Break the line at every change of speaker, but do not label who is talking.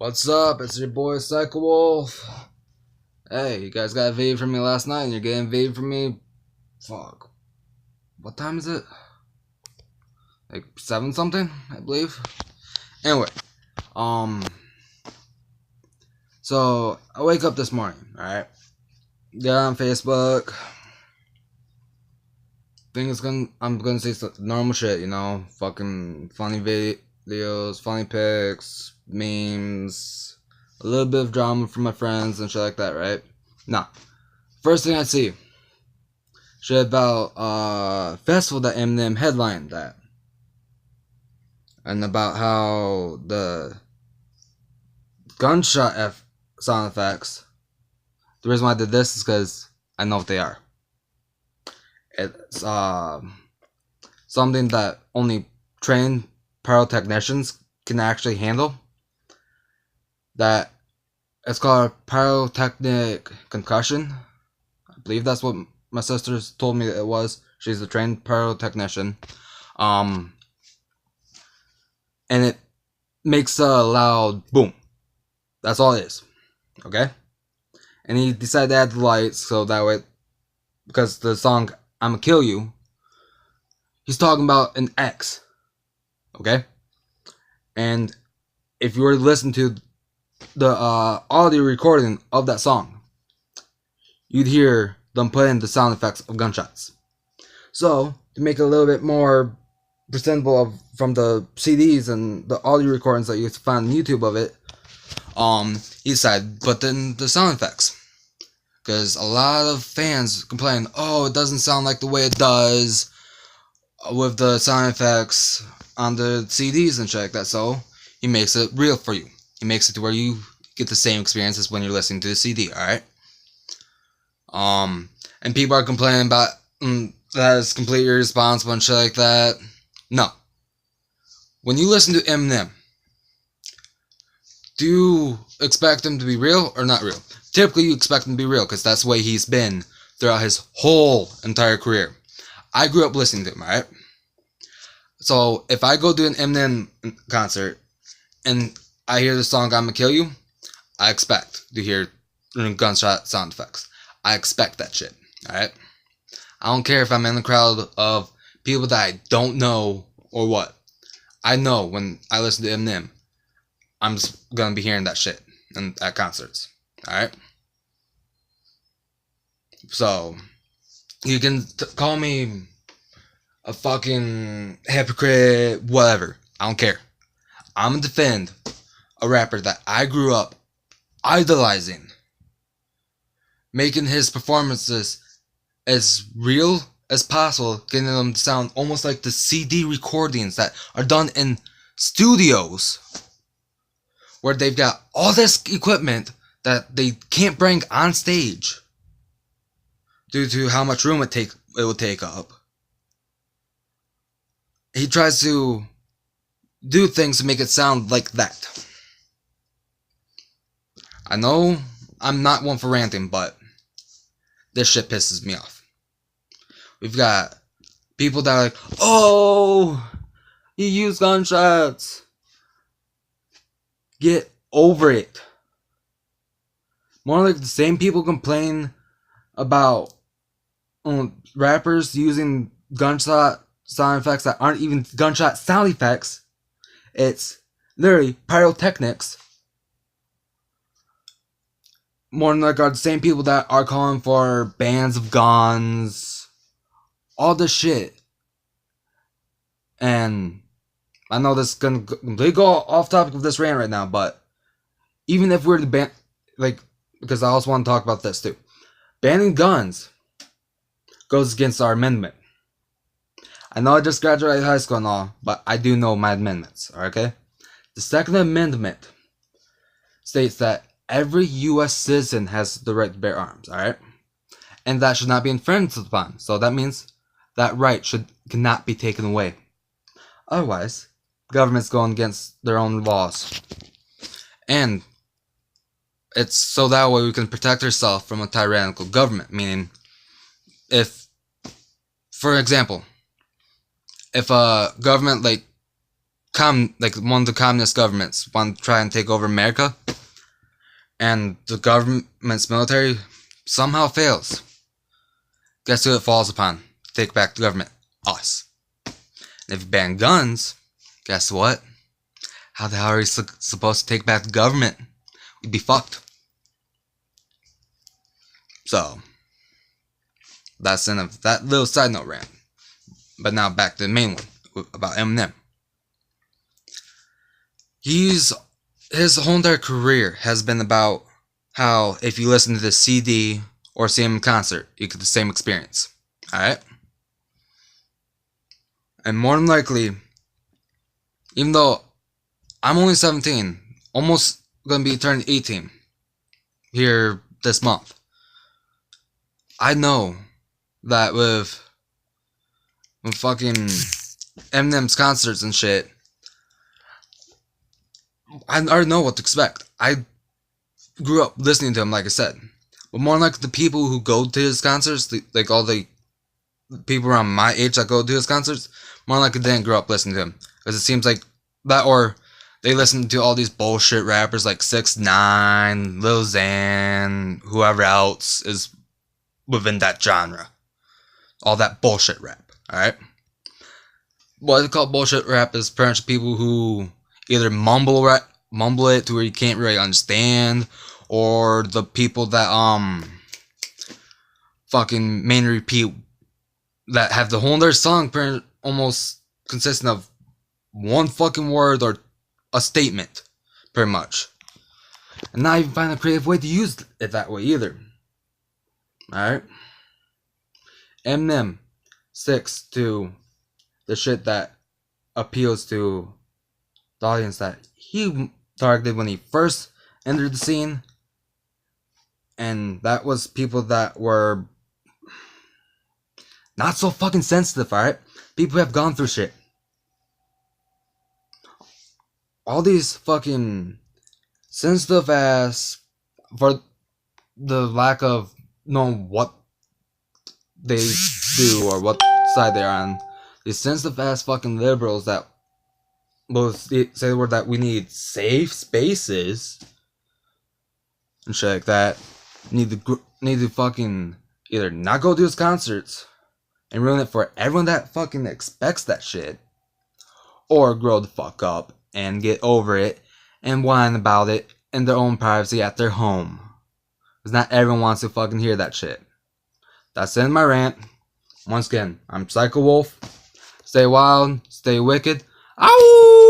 What's up? It's your boy Psycho Wolf. Hey, you guys got invaded from me last night and you're getting invaded from me. Fuck. What time is it? Like 7 something, I believe. Anyway, so I wake up this morning, alright? Get on Facebook. I'm gonna say some normal shit, you know? Fucking funny videos, funny pics, memes, a little bit of drama from my friends and shit like that, right? Nah. First thing I see, shit about festival that Eminem headlined at. And about how the gunshot sound effects, the reason why I did this is because I know what they are. It's something that only trained pyrotechnicians can actually handle. That it's called pyrotechnic concussion. I believe that's what my sister told me it was. She's a trained pyrotechnician. And it makes a loud boom. That's all it is. Okay? And he decided to add the lights so that way, because the song I'ma Kill You, he's talking about an ex. Okay? And if you were to listen to the audio recording of that song, you'd hear them put in the sound effects of gunshots. So, to make it a little bit more presentable from the CDs and the audio recordings that you find on YouTube of it, he decided to put in the sound effects. Because a lot of fans complain, oh, it doesn't sound like the way it does with the sound effects on the CDs and shit like that. So he makes it real for you. He makes it to where you get the same experience as when you're listening to the CD, alright? And people are complaining about that is completely irresponsible and shit like that. No. When you listen to Eminem, do you expect him to be real or not real? Typically, you expect him to be real because that's the way he's been throughout his whole entire career. I grew up listening to him, alright? So, if I go to an Eminem concert and I hear the song I'ma Kill You, I expect to hear gunshot sound effects. I expect that shit, alright? I don't care if I'm in the crowd of people that I don't know or what. I know when I listen to Eminem, I'm just gonna be hearing that shit at concerts. Alright? So, you can call me a fucking hypocrite, whatever. I don't care. I'm gonna defend a rapper that I grew up idolizing, making his performances as real as possible, getting them to sound almost like the CD recordings that are done in studios, where they've got all this equipment that they can't bring on stage due to how much room it will take up. He tries to do things to make it sound like that. I know I'm not one for ranting, but this shit pisses me off. We've got people that are like, oh, he used gunshots. Get over it. More like the same people complain about rappers using gunshot sound effects that aren't even gunshot sound effects. It's literally pyrotechnics. More than like are the same people that are calling for bans of guns. All this shit. And I know this is gonna completely go off topic of this rant right now, but even if we were to ban, because I also want to talk about this too. Banning guns goes against our amendment. I know I just graduated high school and all, but I do know my amendments, okay? The Second Amendment states that every U.S. citizen has the right to bear arms, alright? And that should not be infringed upon. So that means that right cannot be taken away. Otherwise, government's going against their own laws. And it's so that way we can protect ourselves from a tyrannical government. Meaning, for example, if a government like one of the communist governments want to try and take over America, and the government's military somehow fails. Guess who it falls upon? Take back the government. Us. And if you ban guns, guess what? How the hell are we supposed to take back the government? We'd be fucked. So, that's the end of that little side note rant. But now back to the main one about Eminem. His whole entire career has been about how if you listen to the CD or see him in concert, you get the same experience. Alright? And more than likely, even though I'm only 17, almost gonna be turning 18 here this month, I know that with fucking Eminem's concerts and shit, I already know what to expect. I grew up listening to him, like I said. But more like the people who go to his concerts, like all the people around my age that go to his concerts, more like they didn't grow up listening to him. Because it seems like that, or they listen to all these bullshit rappers like 6ix9ine, Lil Xan, whoever else is within that genre. All that bullshit rap, alright? What I call bullshit rap is pretty much people who either mumble it to where you can't really understand, or the people that fucking main repeat, that have the whole entire song almost consisting of one fucking word or a statement, pretty much, and not even find a creative way to use it that way either. Alright? Eminem sticks to the shit that appeals to the audience that he targeted when he first entered the scene, and that was people that were not so fucking sensitive, alright? People have gone through shit. All these fucking sensitive ass, for the lack of knowing what they do or what side they're on, these sensitive ass fucking liberals that both say the word that we need safe spaces and shit like that, need to fucking either not go to his concerts and ruin it for everyone that fucking expects that shit, or grow the fuck up and get over it and whine about it in their own privacy at their home. Because not everyone wants to fucking hear that shit. That's the end of my rant. Once again, I'm Psycho Wolf. Stay wild, stay wicked. Ow!